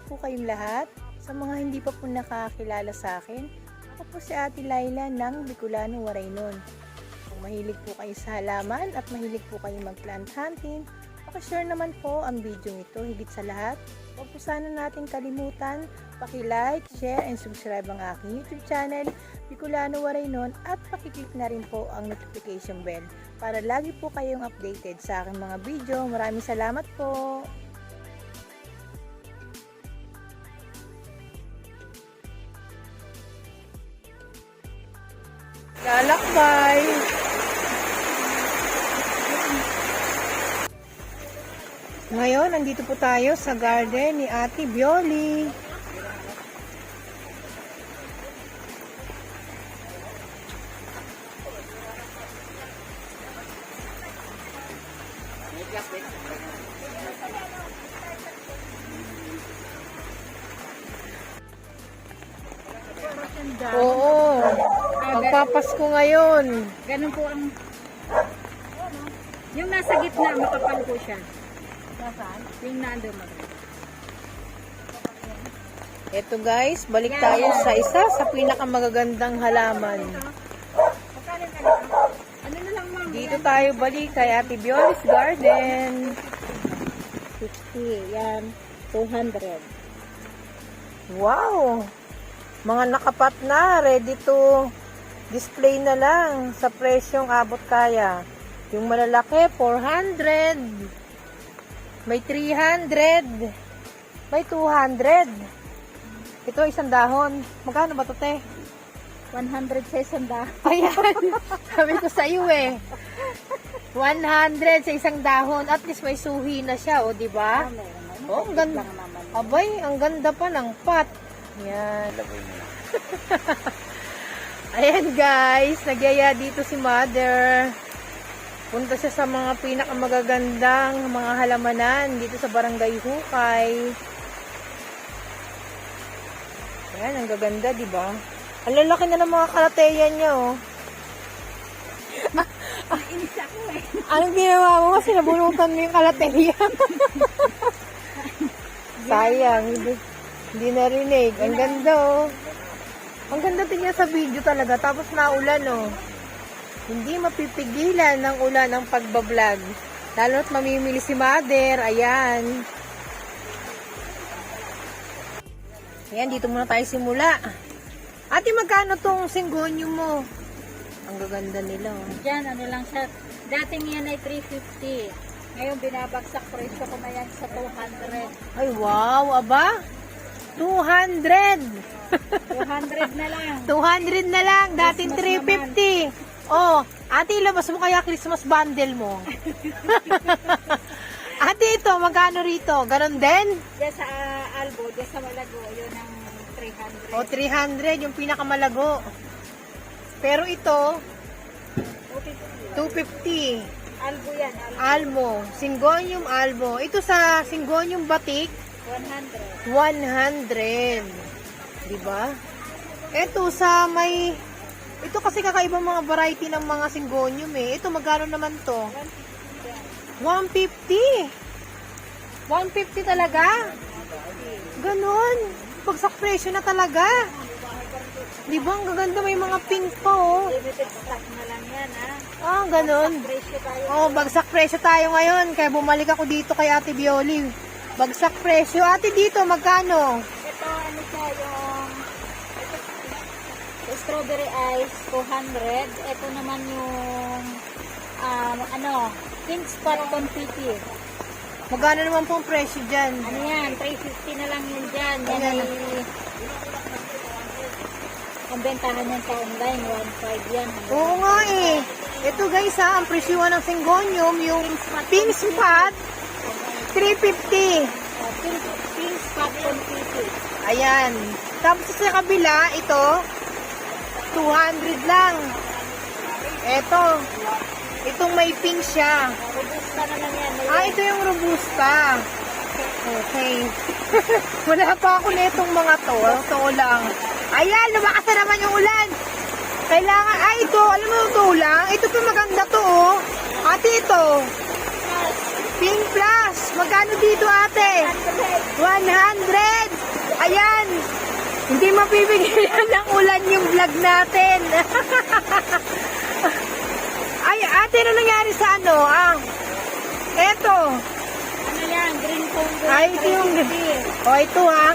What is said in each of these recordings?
po kayong lahat. Sa mga hindi pa po nakakilala sa akin, ako po si Ate Laila ng Bicolano, Waraynon. Kung mahilig po kayo sa halaman at mahilig po kayo mag-plant hunting, pakishare naman po ang video ito. Higit sa lahat, huwag po sana natin kalimutan paki-like, share, and subscribe ang aking YouTube channel, Bicolano, Waraynon, at paki-click na rin po ang notification bell para lagi po kayong updated sa aking mga video. Maraming salamat po! Lalakbay! Ngayon, nandito po tayo sa garden ni Ate Bioli. Oo, magpapasko ngayon. Ganun po ang... Yung nasa gitna, makapal po siya. Nasaan? Yung nandun mo. Ito guys, balik tayo sa isa sa pinakamagagandang halaman. Ano na lang, ma'am? Dito tayo balik kay Ate Bioli's Garden. 50. Yan. 200. Wow! Mga nakapat na, ready to display na lang sa presyong abot kaya. Yung malalaki, 400. May 300. May 200. Ito, isang dahon. Magkano ba ito, te? 100 sa isang dahon. Ayan. Sabi ko sa iyo eh. 100 sa isang dahon. At least may suhi na siya, o, di ba? Oh, ang ganda. Abay, ang ganda pa ng pot. Yan. Ayan guys, nagyaya dito si Mother. Punta siya sa mga pinakamagagandang mga halamanan dito sa Barangay Hukay. Ayan, ang gaganda, di ba? Ang lalaki na ng mga kalateya niya, oh. Inis ako eh. Anong ginawa mo? Kasi nabunutan mo yung kalateya. Sayang, hindi narinig. Ang ganda, oh. Ang ganda tingnan sa video talaga. Tapos naulan, oh. Hindi mapipigilan ng ulan ang pagbablog. Lalo at mamimili si Mother. Ayan. Ayan, dito muna tayo simula. Ate, magkano tong singgonyo mo? Ang gaganda nila, oh. Diyan, ano lang siya. Dating yan ay 350. Ngayon, binabagsak presyo ko na yan sa 200. Ay, wow. Aba? 200. 200 na lang. 200 na lang. Dating Christmas 350. Oh, ate, ilabas mo kaya Christmas bundle mo. Ate, ito, magkano rito? Ganon din? Diyan sa Albo, diyan sa Malago, yun ang 300. O, 300, yung pinakamalago. Pero ito, 250. Albo yan, Almo. Albo. Syngonium albo. Ito sa Syngonium batik, 100. 100. Diba? Ito sa may... Ito kasi kakaibang mga variety ng mga Syngonium eh. Ito, magkano naman to? 150. 150 talaga? Ganon. Bagsak presyo na talaga. Diba? Ang gaganda, may mga pink pa, oh. Limited stock na lang yan, ha? Ah, ganon. Presyo tayo. Oh, bagsak presyo tayo ngayon. Kaya bumalik ako dito kay Ate Bioli. Bagsak presyo. Ate, dito, magkano? Ito, ano siya, yung strawberry ice, 200. Ito naman yung, pink spot confetti. Magkano naman pong presyo dyan? Ano yan, 350 na lang yun dyan. Yan Ayan. ay, ang bentahan yan sa online, 1.5 yan. Oo nga eh. Ito guys ha, ang presyuhan ng Syngonium, yung pink spot, 350. Pink spot confetti. Ayan. Tapos sa kabila, ito, 200 lang. Ito, itong may pink siya. Robusta naman yan. Ito yung robusta. Okay. Wala pa ako netong mga to. Totoo lang. Ayan, lumakas na naman yung ulan. Kailangan, ito, alam mo ito lang. Ito pa maganda to, oh. Ate, ito. Pink Plus. Magkano dito, ate? 100. Ayan. Hindi mapipigyan ng ulan yung vlog natin. Ay, ate, ano nangyari sa ano? Eto. Ano yan? Green Congo. Ay, ito yung... Oh, ito ha.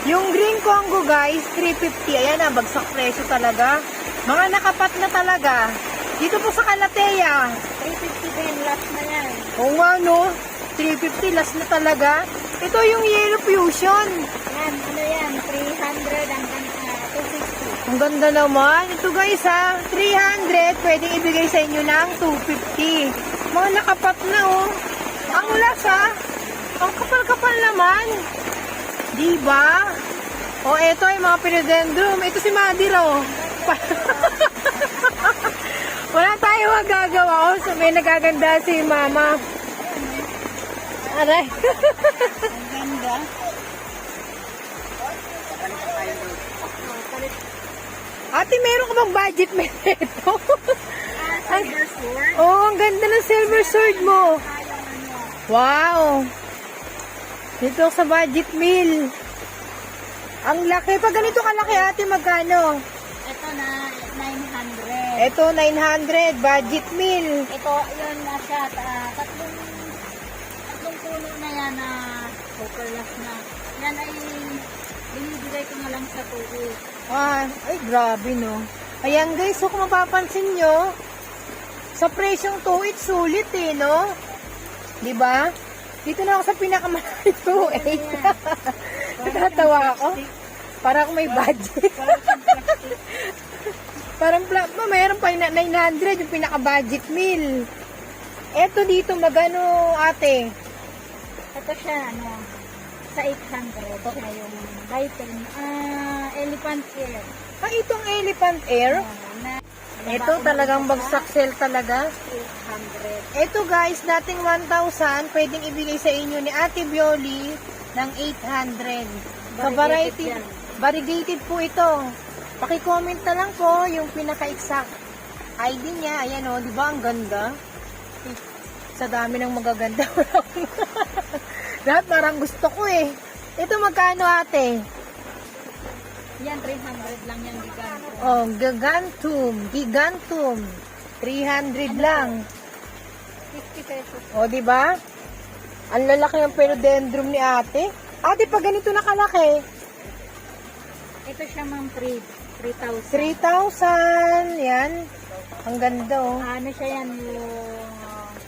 Yung Green Congo, guys, 350. Ayan na, bagsak presyo talaga. Mga nakapat na talaga. Dito po sa Calathea. 350 din, last na yan. Oo nga, no? 350, last na talaga. Ito yung Yellow Fusion. Yan, ano yan? 300 hanggang 250. Ang ganda naman. Ito guys ha, 300, pwedeng ibigay sa inyo ng 250. Mga nakapat na oh. Ang lasa, ang kapal-kapal naman. Diba? O eto ay mga pinodendrum. Ito si Madi raw. Wala tayo magagawa. O, so may nagaganda si Mama. Aray. Ang ganda. Ate, meron ka bang budget meal ito? Silver sword. Oh, ang ganda ng silver sword mo. Kayang ano. Wow! Dito sa budget meal. Ang laki. Pag ganito kalaki, ate, magkano? Ito na 900. Ito, 900. Budget meal. Ito, yun na siya. Tatlong puno na yan na overlap na. Yan ay binibigay ko na lang sa tuwi. Ay, grabe, no? Ayan, guys. So, kung mapapansin nyo, sa presyong 2, it's sulit, eh, no? Diba? Dito na ako sa pinakamalaki 2.8. Natatawa ako. Para akong may budget. Parang mayroon pa yung 900 yung pinaka-budget meal. Eto dito, magano ate? Ito siya, ano, sa 800. Siya yung Titan. Elephant ear. Itong elephant ear. Ito talagang bagsak sale talaga. 800. Ito guys, dating 1,000, pwedeng ibigay sa inyo ni Ate Bioli ng 800. Sa variety, yan. variegated po ito. Paki-comment na lang po yung pinaka-exact ID niya. Ayan o, di ba ang ganda? Sa dami ng magaganda. Lahat parang gusto ko eh. Ito magkano ate? Yan, 300 lang yung giganto. Oh, gigantum. 300 lang. 50 pesos. O, di ba? Ang lalaki ng philodendron ni ate. Ate, pag ganito nakalaki, Ito siya mang 3,000. 3,000. Yan. Ang ganda oh. Ano siya yan, yung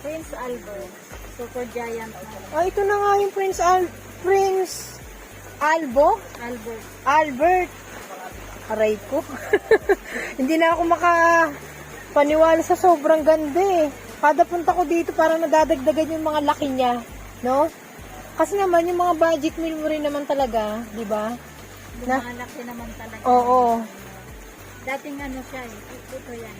Prince Albert. Super giant na. Oh, ito na nga yung Prince Albo. Albert. Aray ko. Hindi na ako makapaniwala sa sobrang ganda eh. Kada punta ko dito parang nadadagdagan yung mga laki niya. No? Kasi naman yung mga budget meal mo rin naman talaga. Di ba? Lumalaki naman talaga. Oo. Dating ano siya eh. Ito yan.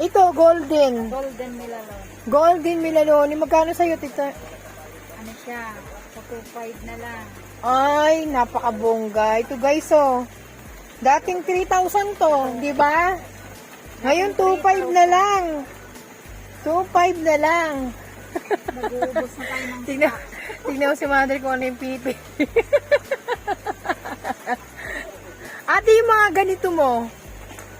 Ito, golden. Golden Milano. Golden Milaloni. Magkano sa'yo, tita? Ano siya? Sa 2,500 na lang. Ay, napakabongga. Ito guys, oh. Dating 3,000 to, di ba? Ngayon, 2,500 na lang. 2,500 na lang. Mag-uubos na tayo ng Tignan mo si mother kung ano yung pipi. Ate, yung mga ganito mo.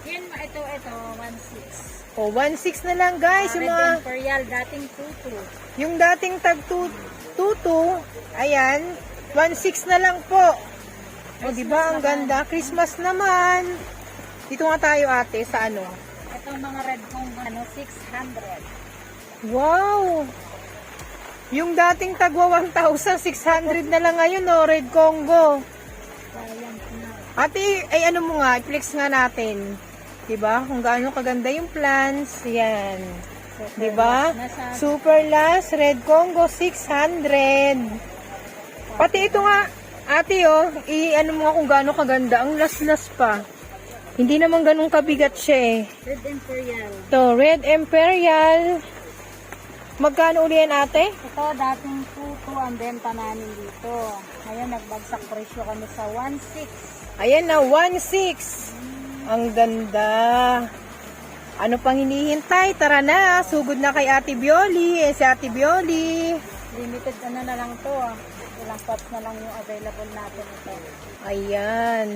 yan, ito, 1,600. Oh, 1,600 na lang guys. Yung Red mga, Imperial, dating 2,200. yung dating tag 2,200, ayan, 1,600 na lang po. O, di ba? Ang ganda. Christmas naman. Dito nga tayo ate sa ano. Itong mga red kong 600. Wow! Yung dating tagwa 1,600 na lang ngayon, no? Red Congo. Ayan na. Ate, ay ano mo nga, i-flex nga natin. Diba? Kung gaano kaganda yung plants. Yan. Diba? Nasa Super last, Red Congo, 600. Pati ito nga, ate oh, i-ano mo nga kung gaano kaganda. Ang las-las pa. Hindi naman ganun kabigat siya eh. Red Imperial. To, Red Imperial. Magkano uli yan ate? Ito, dating 2,200 ang benta namin dito. Ngayon, nagbagsak presyo kami sa 1,600. Ayan na, 1,600. Ang ganda. Ano pang hinihintay? Tara na, sugod na kay Ate Bioli. Si Ate Bioli. Limited ano na lang to ah. Ilang pots na lang yung available natin ito. Ayan.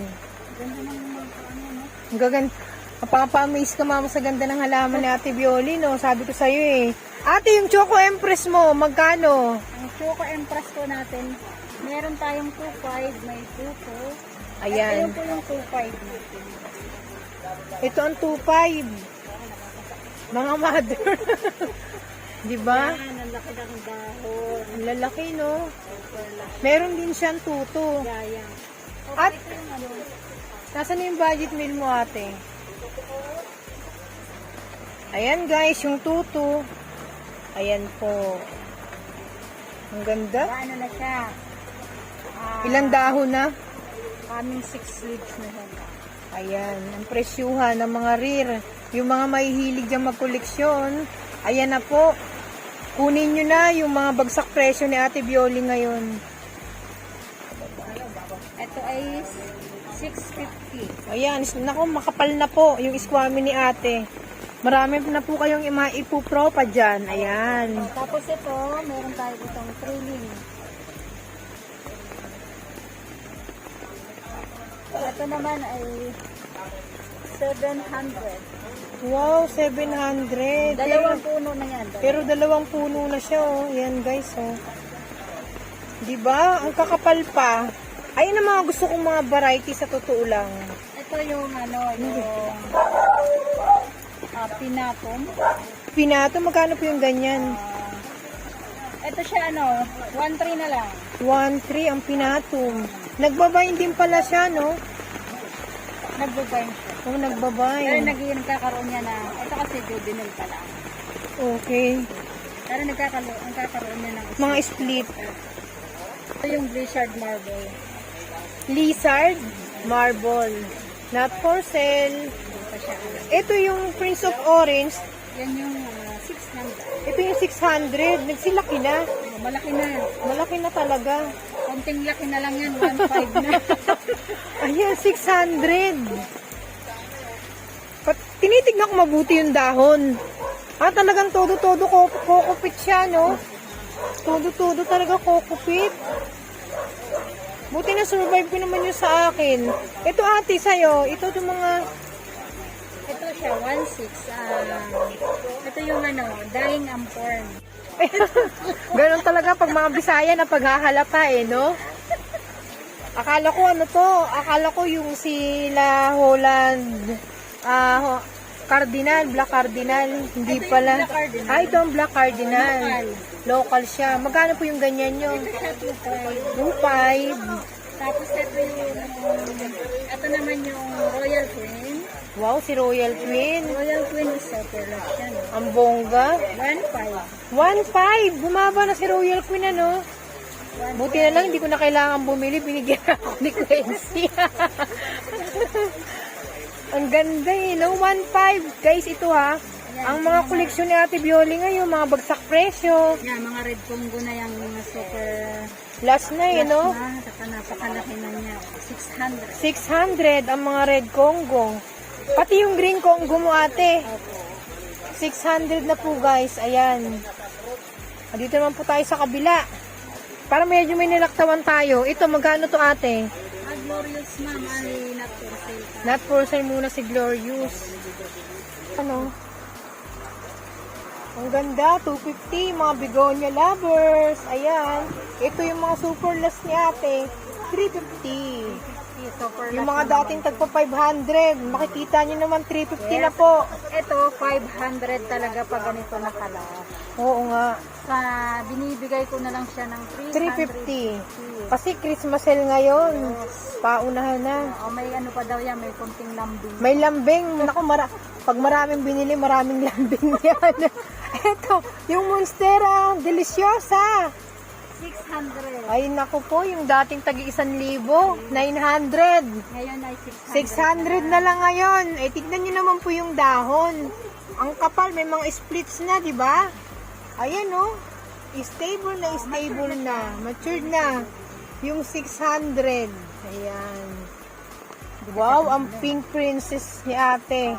Ganda ng mga ano, no? Ang gaganda. Napaka-amaze ka mama sa ganda ng halaman ni Ate Bioli, no? Sabi ko sa'yo eh. Ate, yung Choco Empress mo, magkano? Ang Choco Empress po natin, meron tayong 2.5, may 2.2. Ayan. Ito po yung 2.5 natin. Ito ang 2.5. Mga mother. Diba? Yan, ang laki ng dahon. Ang lalaki, no? Super laki. Meron din siyang tuto. Gayang. At- Ito yung ano, Nasaan na yung budget meal mo, ate? Ayan guys, yung tuto. Ayan po. Ang ganda. ano na siya. Ilang dahon na? Kaming 6 leaves na siya. Ayan, ang presyuhan ng mga rare. Yung mga mahihilig dyan magkoleksyon, ayan na po. Kunin nyo na yung mga bagsak presyo ni Ate Bioli ngayon. Ito ay 650. Ayan, naku, makapal na po yung iskwami ni ate. Marami na po kayong maipupropa dyan. Ayan. Tapos ito, meron tayo itong trailing. Ito naman ay 700. Wow, 700. Dalawang puno na yan. Pero dalawang puno na siya, oh. Ayan, guys, oh. Diba? Ang kakapal pa. Ayun ang mga gusto kong mga variety sa totoo lang. Ito yung ano, yung pinatum. Pinato, magkano po yung ganyan? Ito siya ano, 1.3 na lang. 1.3 ang pinatum. Nagbabayin din pala siya, no? Nagbabayin siya. Oh, Pero nagbabayin. nagkakaroon niya na, ito kasi juvenile pa lang. Okay. Pero nagkakaroon niya ng Mga split. ito yung blizzard marble. Lizard, marble. Not for sale. Ito siya. Ito yung Prince of Orange. Yan yung 600. Ito yung 600. Nagsilaki na. Malaki na. Malaki na talaga. Konting laki na lang yan, 1.5 na. Ayan, 600. Tinitignan ko mabuti yung dahon. Talagang todo-todo kokopit siya, no? Todo-todo talaga kokopit. Buti na survive ko naman yung sa akin. Ito ate, sa'yo. Ito yung mga... Ito siya, 1.6. Ito yung ano, dying ampon. Ganon talaga pag mga Bisaya na paghahalata eh, no? Akala ko ano to, akala ko yung sila Holland, Cardinal, Black Cardinal, hindi Ito yung pala. Black Cardinal. Ito ang Black Cardinal. Local siya. Magkano po yung ganyan nyo? Ito siya, 2.5. 2.5. Tapos ito naman yung Royal Queen. Wow, si Royal Queen. Royal Queen is super large yan. Ang bongga. 1.5. 1.5. Bumaba na si Royal Queen, ano? Buti na lang, hindi ko na kailangan bumili. Binigyan ako ni Quincy. Ang ganda eh, no? 1.5. Guys, ito ha. Ang mga koleksyon ni Ate Bioli ngayon, mga bagsak presyo. Yan, mga red Congo na yung super Last na eh, no? na, saka napakalaki na niya. 600. 600 ang mga red Congo. Pati yung green Congo mo, ate. Opo. 600 na po, guys. Ayan. Dito naman po tayo sa kabila. Para medyo may nilaktawan tayo. Ito, magkano to, ate? Glorious ma'am, ay not for sale pa. Not for sale muna si Glorious. Ano? Ang ganda, 250, mga begonia lovers. Ayan. Ito yung mga super last ni ate, 350. Super Yung last mga na dating tagpa 500, makikita nyo naman 350 na po. Ito, 500 talaga pag ganito na kala. Oo nga, Sa binibigay ko na lang siya ng 350. Kasi Christmas sale ngayon, paunahan na. O may ano pa daw yan, may konting lambing. May lambing. Naku, pag maraming binili, maraming lambing yan. Ito, yung Monstera, delisyosa. 600. Ay, naku po, yung dating tagi 1,000, 900. Ngayon ay 600. 600 na lang ngayon. Eh, tignan nyo naman po yung dahon. Ang kapal, may mga splits na, di ba? Ayan, oh. Stable na. Matured na. Yung 600. Ayan. Wow, ang pink princess ni ate.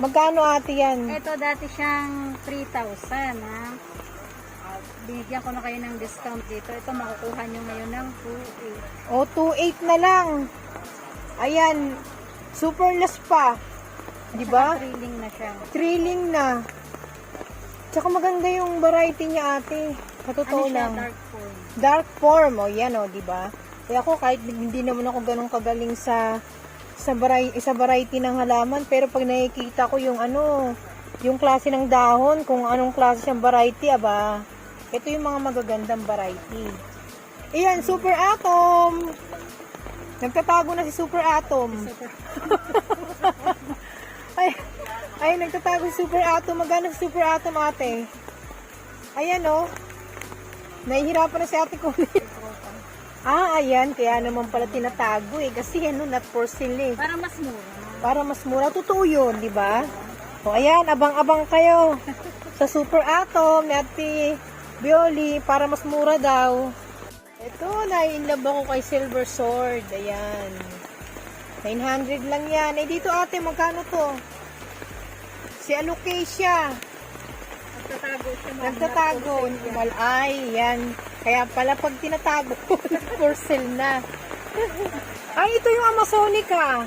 Magkano ate yan? Ito dati siyang 3,000 ha. Binigyan ko na kayo ng discount dito. Ito makukuha nyo ngayon ng 2,800. O, 2.8 na lang. Ayan, superless pa. Di ba? Thrilling na siya. Thrilling na. Tsaka maganda yung variety niya ate. Sa totoo Ano siya? lang. Dark form. Dark form. O, yan o, di ba? Kaya ako kahit hindi naman ako ganun kagaling sa variety ng halaman, pero pag nakikita ko yung yung klase ng dahon, kung anong klase siyang variety, aba, ito yung mga magagandang variety. Ayan, Super Atom! Nagtatago na si Super Atom. ay, nagtatago si Super Atom. Magkano si Super Atom, ate? Ayan, oh. Nahihirapan na si ate kunin. Ayan. Kaya naman pala tinatago eh. Kasi not for sale eh. Para mas mura. Para mas mura. Totoo yun, di ba? O ayan, abang-abang kayo sa Super Atom ni Ate Bioli para mas mura daw. Ito, nai-inlove ako kay Silver Sword. Ayan. 900 lang yan. Eh dito ate, magkano to? Si Alocasia. Nagtatago siya. Nagtatago. Ay, yan. Kaya pala pag tinatago, for sale na. Ay, ito yung Amazonica.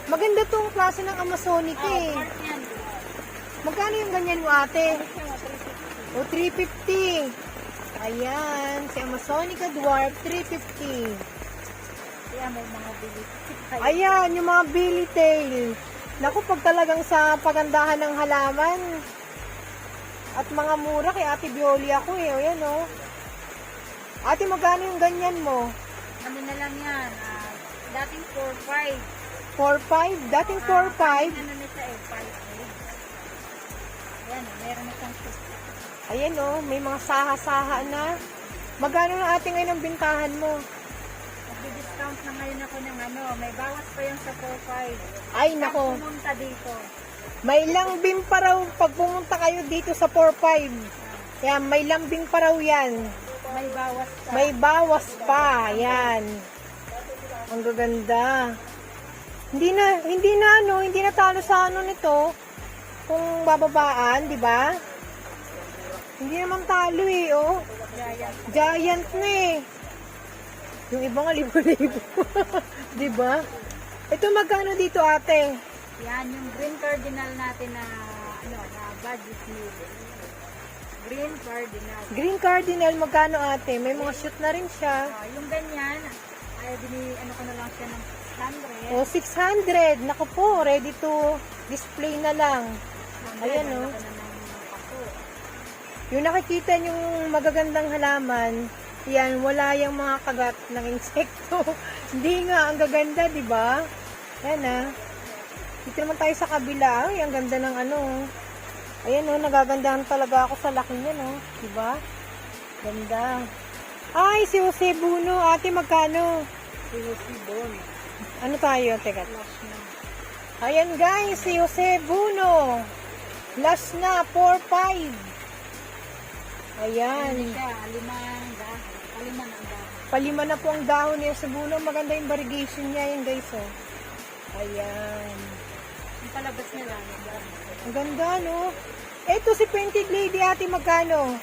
Maganda tong klase ng Amazonica eh. Part yan. Magkano yung ganyan mo ate? O, 350. Ayan, si Amazonica Dwarf, 350. Kaya may mga bilis. Ayan, yung mga Billy Tail. Naku, pag talagang sa pagandahan ng halaman at mga mura kay Ate Bioli ako eh. O yan o. Ate, magkano yung ganyan mo? Ano na lang yan? Dating 4,500. 4.5? Dating 4.5? Ano na siya eh, 5,800. Yan, meron na siyang 50. Ayan o, may mga saha-saha na. Magkano na ate ngayon ang bintahan mo? Nag-discount na ngayon ako ng may bawas pa yung sa 4,500. Ay, nako. Pag pumunta dito. May lambing pa raw pag pumunta kayo dito sa 4.5. Yan, may lambing pa raw yan. May bawas pa. May bawas pa. Yan. Ang gaganda. Hindi na talo sa nito. Kung bababaan, di ba? Hindi naman talo eh, oh. Giant na eh. Yung iba nga libo-libo. Di ba? Ito magkano dito ate? Yan, yung green cardinal natin na budget meal. Green cardinal. Green cardinal, magkano ate? May mga shoot na rin siya. Yung ganyan, ko na lang siya ng 600. O, 600. Naku po, ready to display na lang. Ayan, oh. Yung nakikita yung magagandang halaman, yan, wala yung mga kagat ng insekto. Hindi nga, ang gaganda, di ba? Ayan, ah. Dito naman tayo sa kabila. Ay, ang ganda ng Ayan, oh, nagagandahan talaga ako sa laki niya, no? Di ba? Ganda. Ay, si Jose Buno. Ate, magkano? Si Jose Buno. Ano tayo? Teka. Flash na. Ayan, guys, si Jose Buno. Last na, 4-5. Ayan. Ano siya? Alimang dahon. Palima ng dahon. Palima na po ang dahon niya sa bulo. Maganda yung variegation niya yan, guys, oh. Ayan. Yung palabas niya lang. Ang ganda, no? Eto si Painted Lady, ate, magkano?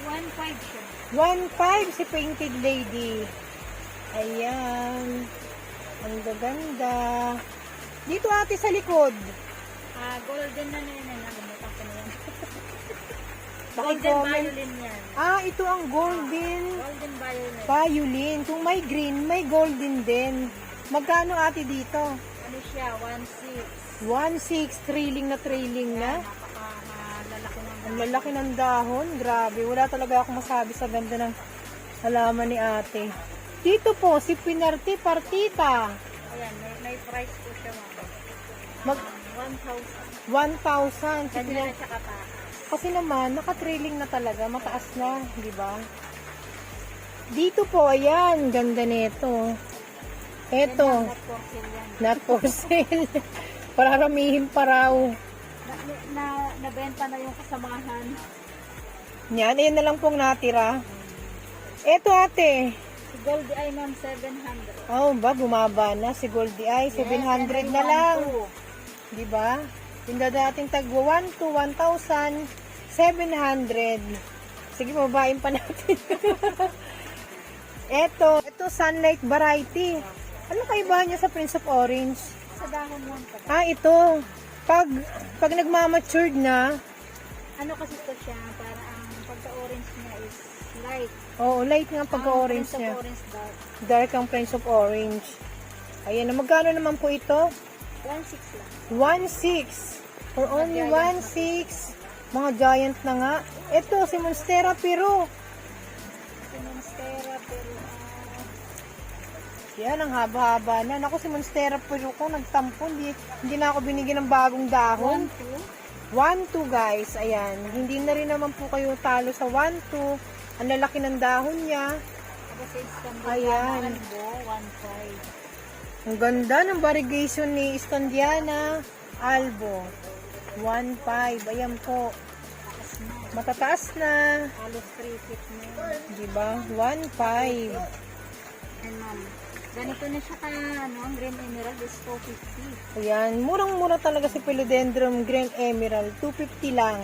1,500 siya. 1.5 si Painted Lady. Ayan. Ang gaganda. Dito, ate, sa likod. Golden na yun. Nakalimutan ko na yan. Golden Paki-comment. violin yan. Ito ang golden Golden violin. violin. Kung may green, may golden din. Magkano, ate, dito? Ano siya? 1,600. 1.6, trailing na trailing na. Napaka-lalaki ng Ang lalaki ng dahon. Grabe. Wala talaga ako masabi sa ganda ng halaman ni ate. Dito po, si Pinarte Partita. Ayan, may price po siya. Mag 1,000. 1,000. Si Ganyan Pinar- na siya kataas. Kasi naman, naka-trailing na talaga. Mataas na, di ba? Dito po, ayan. Ganda nito. Eto. Not for sale yan. Not for sale. Pararamihin pa raw. Nabenta na yung kasamahan. Yan, ayan na lang pong natira. Eto ate. Si Goldie Eye ma'am, 700. Oh, ba, bumaba na si Goldie Eye. 700 na lang. Di ba? Yung dating tagwa 1 to 1,700. Sige, mababain pa natin. Ito sunlight variety. Ano kaibahan niya sa Prince of Orange? Sa dahon lang pa. Ito. Pag nagmamatured na, Ano kasi ito siya, para ang pagka-orange niya is light. oo, light nga pagka-orange Ang niya. orange dark. Dark ang Prince of Orange. Ayan, magkano naman po ito? 1.6 lang. 1.6. For only 1.6. Mga giant na nga. Ito, si Monstera Peru. Ito monstera, pero Yan, ang haba-haba na. Naku, si Monstera Peru ko, nagtampo. Hindi na ako binigyan ng bagong dahon. 1.2 guys. Ayan. Hindi na rin naman po kayo talo sa 1.2. Ang lalaki ng dahon niya. Kasi Istanbul Ayan. Albo, 1.5. Ang ganda ng variegation ni Istandiana Albo. 1.5. Ayan po. Matataas na. Halos 3 feet na yun. Diba? 1.5. And ma'am, ganito na siya ka, ang green emerald is 450. Ayan. Murang-mura talaga si Philodendron Green Emerald. 250 lang.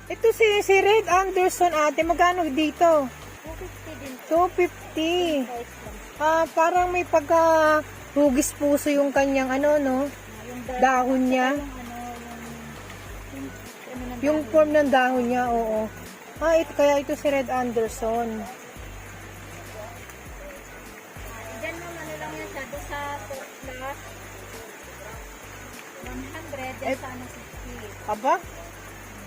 Ito si Red Anderson ate. Magkano dito? 250 din. 250. Price lang. Parang may pagka hugis puso yung kanyang no? Yung Dahon niya. Yung form ng dahon niya, oo. Kaya ito si Red Anderson. Diyan mo, lang yan siya. Doon sa plus 100, then sa 60. Aba,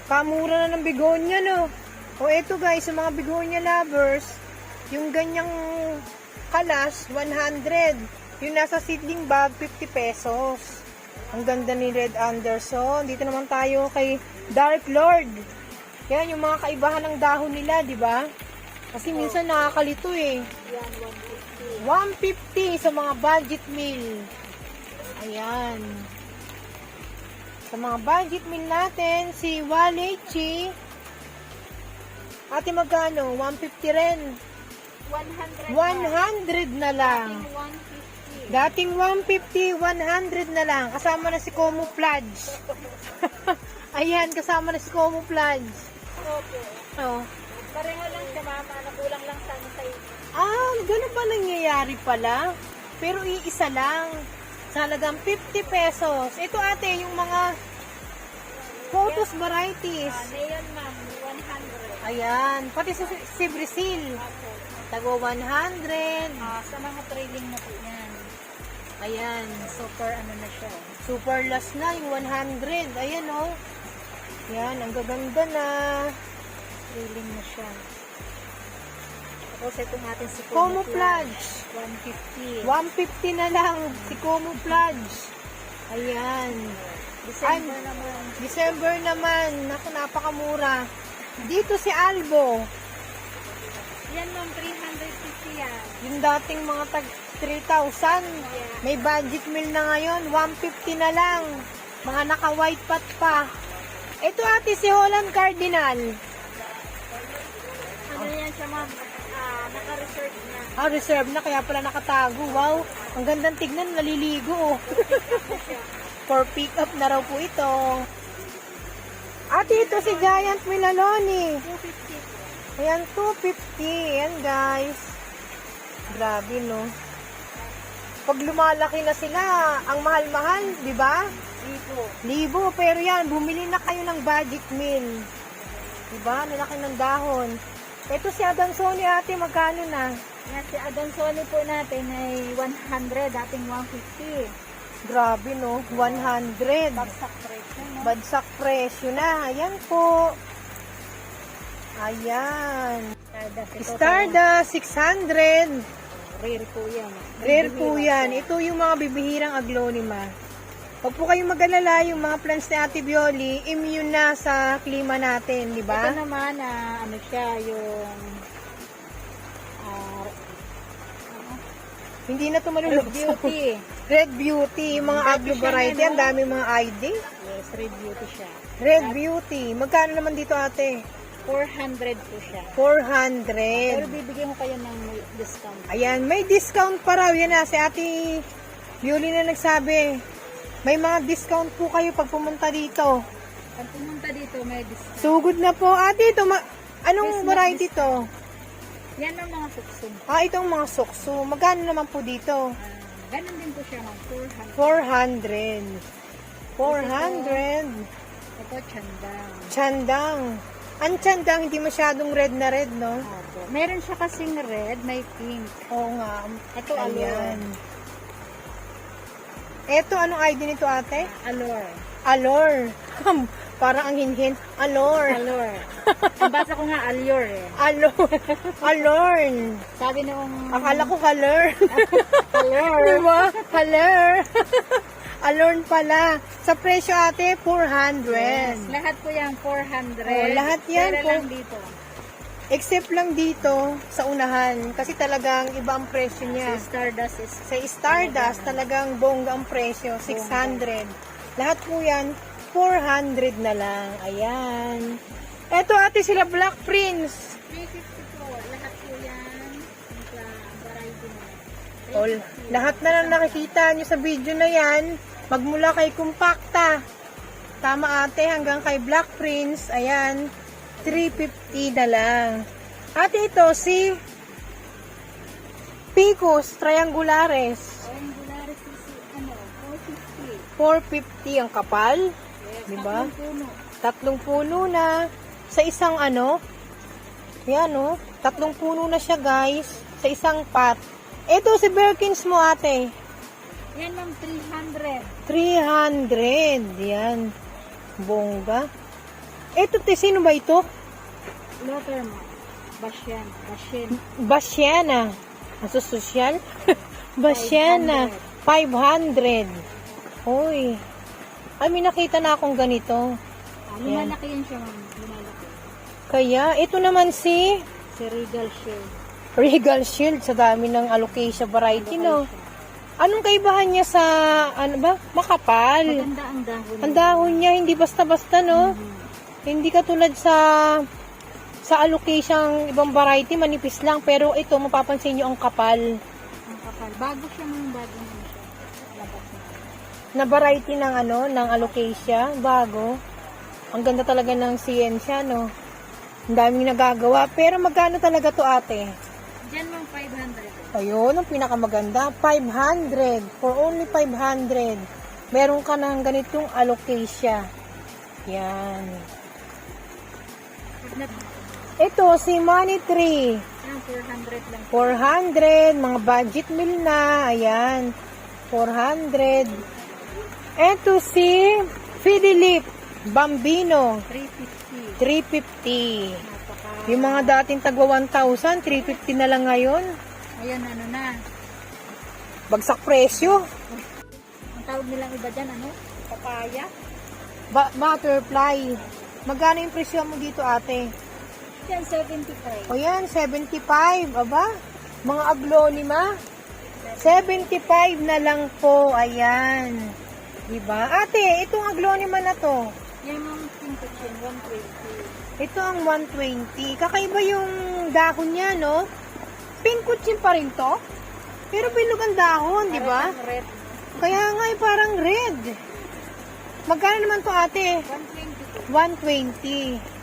kamura na ng bigonya, no? O eto guys, sa mga bigonya lovers, yung ganyang kalas, 100. Yung nasa seedling bag, 50 pesos. Ang ganda ni Red Anderson. Dito naman tayo kay Dark Lord. Yan, yung mga kaibahan ng dahon nila, di ba? Kasi minsan nakakalito eh. Yan, 150 150. sa mga budget meal. Ayan. Sa mga budget meal natin, si Walechi. Ate, magkano? 150 rin. 100. 100 na lang. Yung 150. Dating 150, 100 na lang. Kasama na si Camouflage. Ayan, kasama na si Camouflage. Okay. Oh. Pareho lang siya, mama. Nakulang lang sana sa iyo. Ganun ba nangyayari pala? Pero iisa lang. Sa halagang 50 pesos. Ito ate, yung mga photos varieties. Neon, ma'am. 100. Ayan, pati si Brazil. Okay. Tago 100. Sa mga trailing na po yan. Ayan, Super na siya. super last na yung 100. Ayan oh. Yan, ang gaganda na. Trailing na siya. Tapos ito natin si Camouflage. 150. 150 na lang si Camouflage. Ayan. December naman. December naman. Naku, napakamura. Dito si Albo. Yan, ma'am. 350 yan. Yung dating mga tag 3,000. May budget meal na ngayon. 150 na lang. Mga naka-white pot pa. Ito ate si Holland Cardinal. Ano yan siya, ma'am? Naka-reserve na. Reserve na. Kaya pala nakatago. Wow. Ang gandang tignan. Naliligo. For pick up na raw po ito. Ate, ito si Giant Milaloni. 250. Ayan, 250. Ayan, guys. Grabe, no? Pag lumalaki na sila, ang mahal-mahal, di ba? Libo. Pero yan, bumili na kayo ng budget meal. Di ba? Nalaki ng dahon. Ito si Adansoni, ate, magkano na? Yan, si Adansoni po natin ay 100. Dating 150. Grabe, no? 100. Bagsak presyo, no? Bagsak presyo na. Ayan po. Ayan. Stardust, 600. Rare po yan. Rare po yan. Ito yung mga bibihirang aglonema. Huwag po kayong mag-alala, yung mga plants ni Ate Bioli, immune na sa klima natin, di ba? Ito naman, ano siya, yung Hindi na ito Red malulubog. Beauty. Red Beauty, yung mga aglo variety. Ang dami mga ID. Yes, Red Beauty siya. Red Beauty. Magkano naman dito ate? 400 po siya. 400. Pero bibigyan ko kayo ng discount. Ayan, may discount pa raw. Yan na, si Ate Bioli na nagsabi. May mga discount po kayo pag pumunta dito. Pag pumunta dito, may discount. Sugod na po. Ate, ito, anong Christmas variety to? Yan ang mga suksong. Itong mga sukso. Magkano naman po dito? Ganun din po siya, ma'am. 400. 400. Ito, chandang. Chandang. Ang chandang, hindi masyadong red na red, no? Opo. Meron siya kasing red, may pink. Oo nga. Ito, Ayan. Ito, anong ID nito, ate? Allure. Alor. Parang ang hinhin. Alor. Allure. Ang basa ko nga, allure eh. Alor. Alorn. Sabi noong... Akala ko halor. Allure. Diba? Halor. Alorn pala. Sa presyo, ate, 400. Yes. Lahat po yan, 400. Oh, lahat yan Pero po. lang dito. Except lang dito, sa unahan. Kasi talagang iba ang presyo niya. Si Stardust is... Sa Stardust, talagang bongga ang presyo, 600. Lahat po yan, 400 na lang. Ayan. Eto ate sila Black Prince. 354. Lahat po yan. Sa variety na. All, lahat na lang nakikita nyo sa video na yan, magmula kay Compacta. Tama ate, hanggang kay Black Prince. Ayan, 350 na lang. Ate ito, si Picos Triangulares. Triangularis is 450 ang kapal. Yes, Diba? tatlong puno. Tatlong puno na sa isang yan tatlong puno na siya guys, sa isang pot. Ito si Birkins mo ate, Yan ma'am, 300. 300, yan, bongga. Ito sino ba ito? Locker mo. Basyan. Basyana, aso sosyal? Basyana, 500. Hoy, ay may nakita na akong ganito. Lumalaki yan siya ma'am. Lumalaki. Kaya ito naman si Si Regal Shield. Regal Shield, sa dami ng alocasia variety, no? Anong kaibahan niya sa, makapal? Maganda ang dahon. Ang dahon niya, hindi basta-basta, no? Hindi katulad sa alocasia ang ibang variety, manipis lang. Pero ito, mapapansin niyo ang kapal. Ang kapal. Bago siya ma'am, bago naman siya. Labas na. Na variety ng ng alocasia, bago. Ang ganda talaga ng siyensya, no? Ang daming nagagawa. Pero magkano talaga to ate? Diyan ma'am, 500. Ayun, ang pinakamaganda, 500. For only 500. Meron ka ng ganitong alocasia. Yan. Ito, si Money Tree. Yan, 400 lang. 400. Mga budget meal na. Ayan. 400. Ito si Fidelip Bambino. 350. 350. Napaka... Yung mga dating tagwa 1,000, 350 na lang ngayon. Ayan, ano na. Bagsak presyo. Ang tawag nilang iba dyan, Papaya. Butterfly. Magkano yung presyo mo dito, ate? Yan, 75. O yan, 75. Aba, mga aglonima. 75 na lang po. Ayan. Diba? Ate, itong aglonima na to. Yan ang pintuchin, 120. Ito ang 120. Kakaiba yung dahon niya, no? Pink kuchin pa rin to. Pero bilog ang dahon, di ba? Parang red. Kaya nga parang red. Magkano naman to, ate? 120. 120.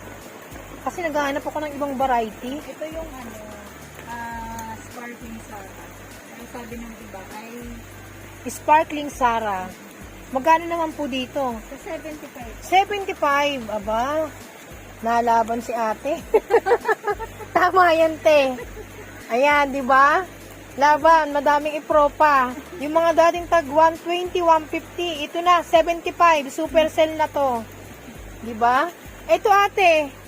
Kasi naghahanap ako ng ibang variety. Ito yung sparkling sour. Ang sabi ng iba ay Sparkling Sara. Magkano naman po dito? sa 75. 75. Aba, nalaban si ate. Tama yan, te. Ayan, di ba? Laban, madaming ipropa. Yung mga dating tag 120, 150, ito na, 75. Super sale na to. Di ba? Ito, ate.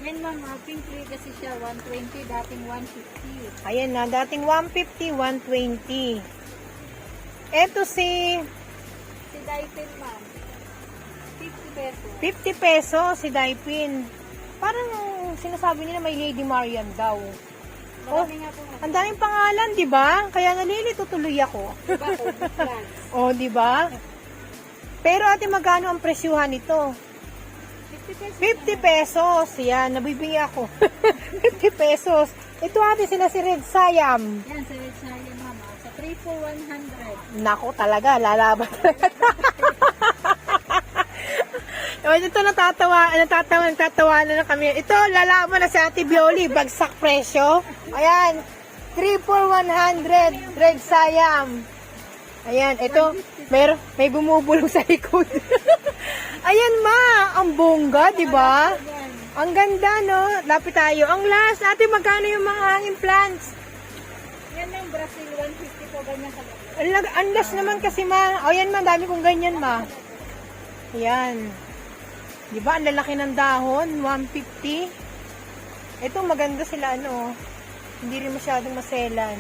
Yan ma'am, pink tree kasi siya 120, dating 150. Ayan na, dating 150, 120. Ito si Si Daipen ma'am, 50 pesos. 50 pesos si Daipin. Parang sinasabi nila may Lady Marian daw. Marami nga po nga. Ang daming pangalan, di ba? Kaya nalilito tuloy ako. Diba, Orbit plants. Oh, di ba? Pero ate, magkano ang presyuhan nito? 50 pesos. 50 pesos. Yan, nabibingi ako. 50 pesos. Ito ate, sila si Red Siam. Yan, sa Red Scion ma'am. Sa 3 for 100. Nako talaga, lalaban talaga. O, ito natatawa na kami. Ito, lalaban na si Ate Bioli, bagsak presyo. Ayan, 3 for 100, red Siam. Ayan, ito, may bumubulong sa likod. Ayan ma, ang bongga, di ba? Ang ganda, no? Lapit tayo. Ang last, ate, magkano yung mga hanging plants? Yan na yung Brazil 150 po, ganyan sa loob. Ang last naman kasi ma. O yan ma, dami kong ganyan ma. Ayan. Di ba, ang lalaki ng dahon, 150. Ito, maganda sila, ano, hindi rin masyadong maselan.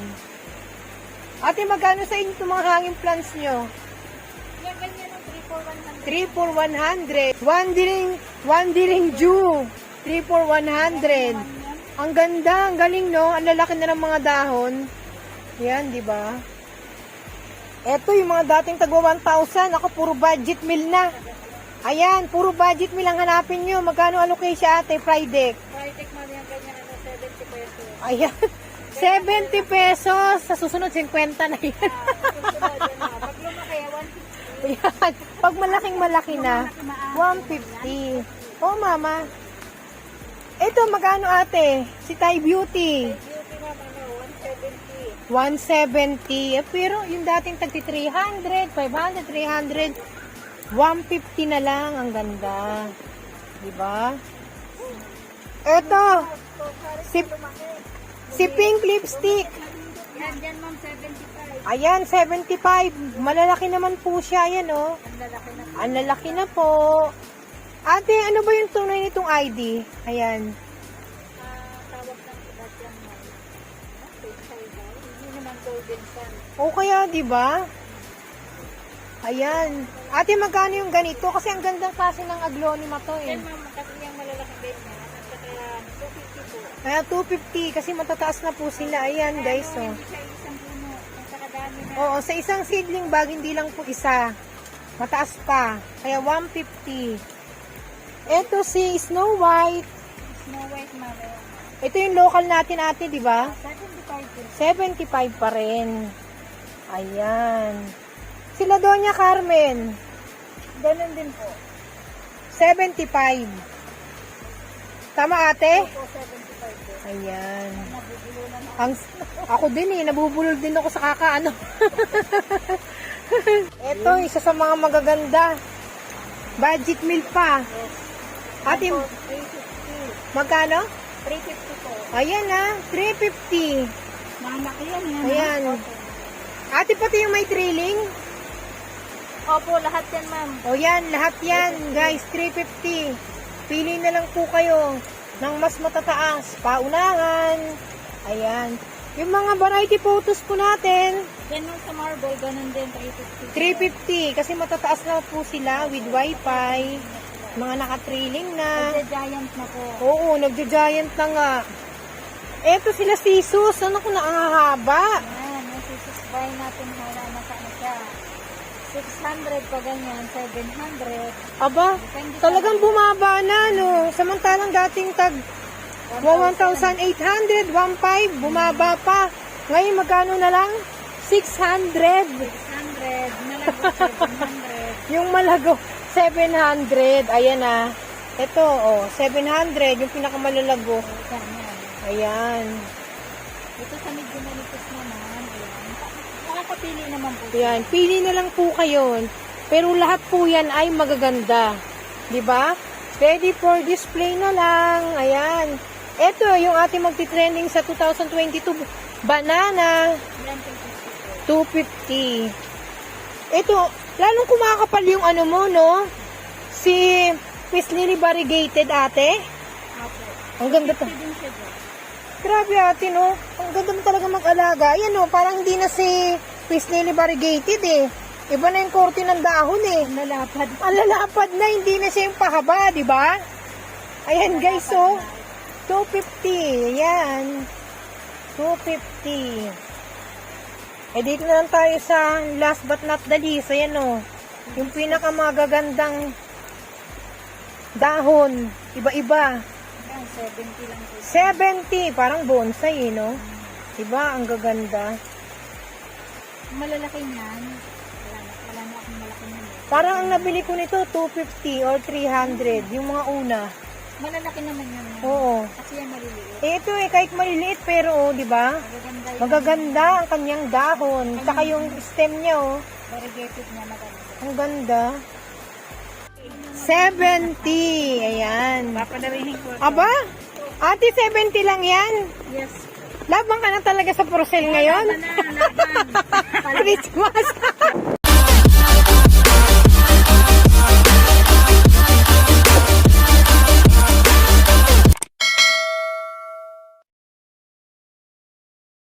Ate, magkano sa inyo itong mga hanging plants nyo? Yan, ganyan ang 3 3 for 100. for 100. One diring Jew. 3 for 100. Ang ganda, ang galing, no? Ang lalaki na ng mga dahon. Yan, di ba? Eto, yung mga dating tagwa 1,000. Ako, puro budget meal na. Ayan, puro budget meal ang hanapin nyo. Magkano allocation, ate? Friday. Friday, mali ang ganyan, 70 pesos. Ayan. 70 pesos. Sa susunod, 50 na yan. Pag lumaki, 150. Ayan. Pag malaki na, 150. Oh, mama. Ito, magkano ate? Si Thai Beauty. Beauty naman, 170. 170. Pero yung dating tagti 300, 500, 300, 150 na lang. Ang ganda. Diba? Ito. Si Pink Lipstick. Yan, dyan ma'am, 75. Ayan, 75. Malalaki naman po siya. Ayan, oh. Ang lalaki na. Ang lalaki na po. Ate, ano ba yung tunay nitong ID? Ayan. Tawag ng iba dyan, ma'am. Hindi naman golden sun. O kaya, di ba? Ayan. Ate, magkano yung ganito? Kasi ang gandang klase ng aglonema to eh. Yan, ma'am, kasi yung malalaki ganyan. At saka 250 po. Kaya 250 kasi matataas na po sila. Ayan, guys. Oh. Hindi siya isang puno. Ang sakadami na. Oo, sa isang seedling bag, hindi lang po isa. Mataas pa. Kaya 150. Ito si Snow White. Snow White, ma'am. Ito yung local natin, ate, di ba? 75 po. 75 pa rin. Ayan. Sila Doña Carmen. Ganun din po. 75. Tama, ate? Opo, 75 po. Ayan. Nabubulo na na. Ako din eh, nabubulol din ako sa kakaano. Ito, isa sa mga magaganda. Budget meal pa. Ate, 350. magkano? 350 po. Ayan ah, 350. Malaki yan. Ayan. Ate, pati yung may trailing. Opo, lahat yan, ma'am. O yan, lahat yan, guys, 350. Pili na lang po kayo ng mas matataas. Paunahan. Ayan. Yung mga variety photos po natin, Yan yung sa marble, ganun din, 350. 350 kasi matataas na po sila with wifi, mga naka-trailing na. Giant na po. Oo, nagja-giant na nga. Eto sila sisus, ano ko na ang haba. Yan, yung susubay natin, hala na ano siya. 600 pa ganyan, 700. Aba, Depende talagang bumaba na, no? Samantalang dating tag 1,800, 1,500, bumaba pa. Ngayon, magkano na lang? 600. 600, nalago 700. Yung malago, 700. Ayan na. Ito, oh, 700. Yung pinakamalalago. Yan, yan. Ayan. Ito sa medyo manipis naman, ayan. Nakakapili naman po. Ayan. Pili na lang po kayo. Pero lahat po yan ay magaganda. 'Di ba? Ready for display na lang. Ayan. Ito, yung ating magti-trending sa 2022. Banana. Yan, 250 po. 250. Ito, lalong kumakapal yung ano mo, no? Si Miss Lily Variegated, ate. Opo. Ang ganda to. 50 din siya dyan. Grabe ate, no? Ang ganda mo talaga mag-alaga. Ayan, no? Parang hindi na si Miss Lily Variegated, eh. Iba na yung korte ng dahon, eh. Nalapad. Ang lalapad na, hindi na siya yung pahaba, di ba? Ayan, guys, so. 250. Ayan. 250. Eh, dito na lang tayo sa last but not the least. Ayan, o. Yung pinakamagagandang dahon. Iba-iba. Yan, 70 lang po. 70. Parang bonsai, eh, no? Diba? Ang gaganda. Malalaki niyan. Wala na akong malaki niyan. Parang ang nabili ko nito, 250 or 300. Yung mga una. Malalaki naman yun. Oo. Kasi yan maliliit. Ito kahit maliliit, pero di ba? Magaganda yun. Magaganda ang kanyang dahon. Saka yung stem niya, Variegated niya maganda. Ang ganda. 70. Ayan. Papadamihin ko. Aba? Ate, 70 lang yan. Yes. Labang ka na talaga sa Porcel ngayon. Laban na, laban. Christmas.